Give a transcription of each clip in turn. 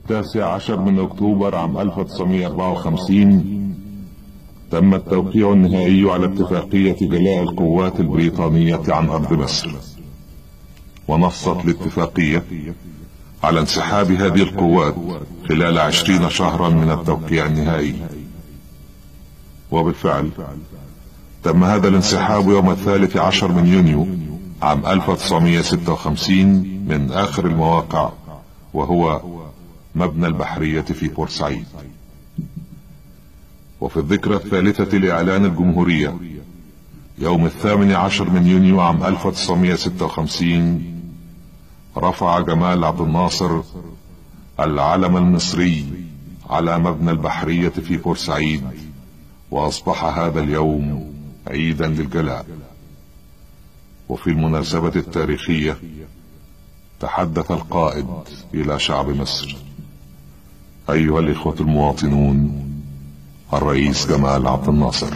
19 من أكتوبر عام 1954 تم التوقيع النهائي على اتفاقية جلاء القوات البريطانية عن أرض مصر، ونصت الاتفاقية على انسحاب هذه القوات خلال 20 شهرا من التوقيع النهائي. وبالفعل تم هذا الانسحاب يوم 13 من يونيو عام 1956 من آخر المواقع، وهو مبنى البحرية في بورسعيد. وفي الذكرى الثالثة لإعلان الجمهورية يوم 18 من يونيو عام 1956 رفع جمال عبد الناصر العلم المصري على مبنى البحرية في بورسعيد، وأصبح هذا اليوم عيدا للجلاء. وفي المناسبة التاريخية تحدث القائد إلى شعب مصر: أيها الإخوة المواطنون، الرئيس جمال عبد الناصر.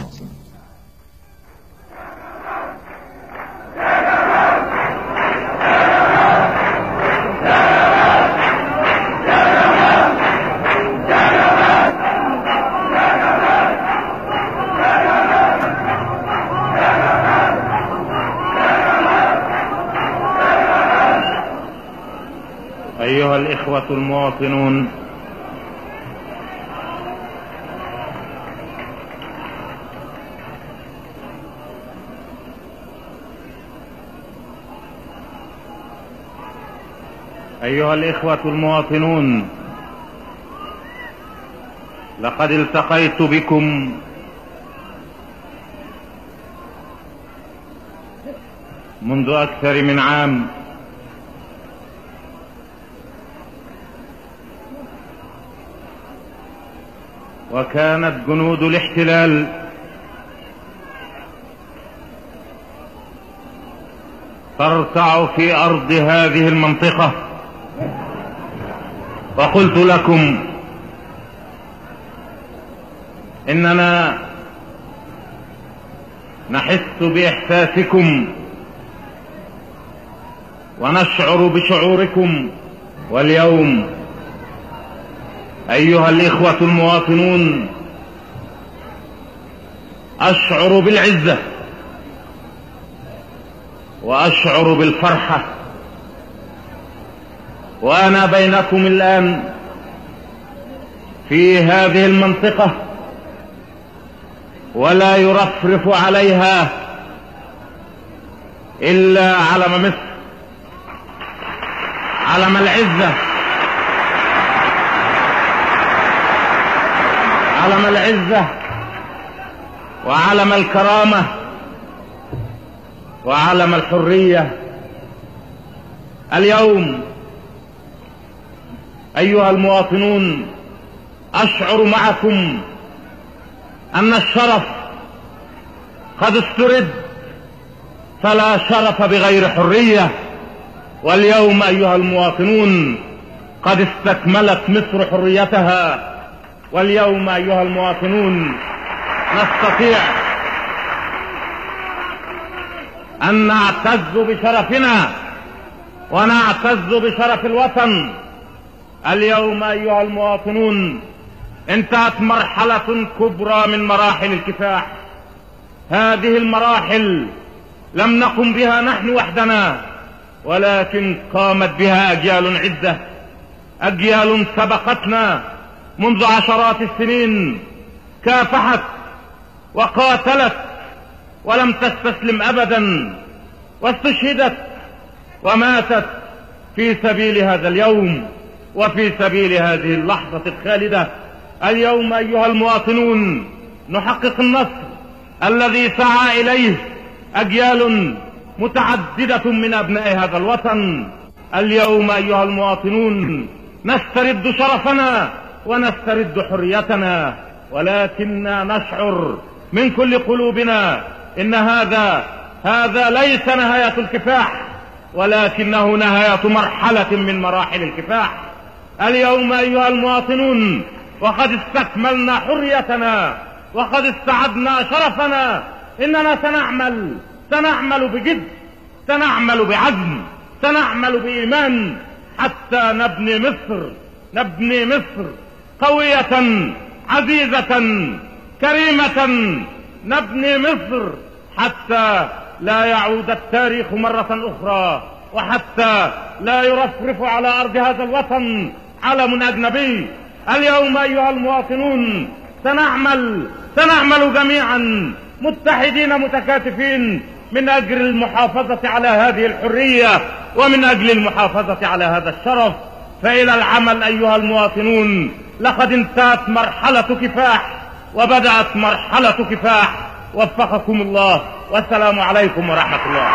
أيها الإخوة المواطنون، أيها الإخوة المواطنون، لقد التقيت بكم منذ أكثر من عام، وكانت جنود الاحتلال ترتع في أرض هذه المنطقة، وقلت لكم إننا نحس بإحساسكم ونشعر بشعوركم. واليوم أيها الإخوة المواطنون، أشعر بالعزة وأشعر بالفرحة، وأنا بينكم الآن في هذه المنطقة، ولا يرفرف عليها إلا علم مصر، علم العزة، علم العزة وعلم الكرامة وعلم الحرية. اليوم أيها المواطنون، أشعر معكم أن الشرف قد استرد، فلا شرف بغير حرية. واليوم أيها المواطنون قد استكملت مصر حريتها. واليوم أيها المواطنون نستطيع أن نعتز بشرفنا ونعتز بشرف الوطن. اليوم أيها المواطنون انتهت مرحلة كبرى من مراحل الكفاح. هذه المراحل لم نقم بها نحن وحدنا، ولكن قامت بها أجيال عدة، أجيال سبقتنا منذ عشرات السنين، كافحت وقاتلت ولم تستسلم أبدا، واستشهدت وماتت في سبيل هذا اليوم وفي سبيل هذه اللحظة الخالدة. اليوم أيها المواطنون نحقق النصر الذي سعى إليه أجيال متعددة من أبناء هذا الوطن. اليوم أيها المواطنون نسترد شرفنا ونسترد حريتنا، ولكننا نشعر من كل قلوبنا إن هذا ليس نهاية الكفاح، ولكنه نهاية مرحلة من مراحل الكفاح. اليوم أيها المواطنون وقد استكملنا حريتنا وقد استعدنا شرفنا، إننا سنعمل بجد، سنعمل بعزم، سنعمل بإيمان حتى نبني مصر نبني مصر قوية عزيزة كريمة، نبني مصر حتى لا يعود التاريخ مرة أخرى، وحتى لا يرفرف على أرض هذا الوطن علم أجنبي. اليوم أيها المواطنون سنعمل جميعا متحدين متكاتفين من أجل المحافظة على هذه الحرية ومن أجل المحافظة على هذا الشرف. فإلى العمل أيها المواطنون، لقد انتهت مرحلة كفاح وبدأت مرحلة كفاح. وفقكم الله، والسلام عليكم ورحمة الله.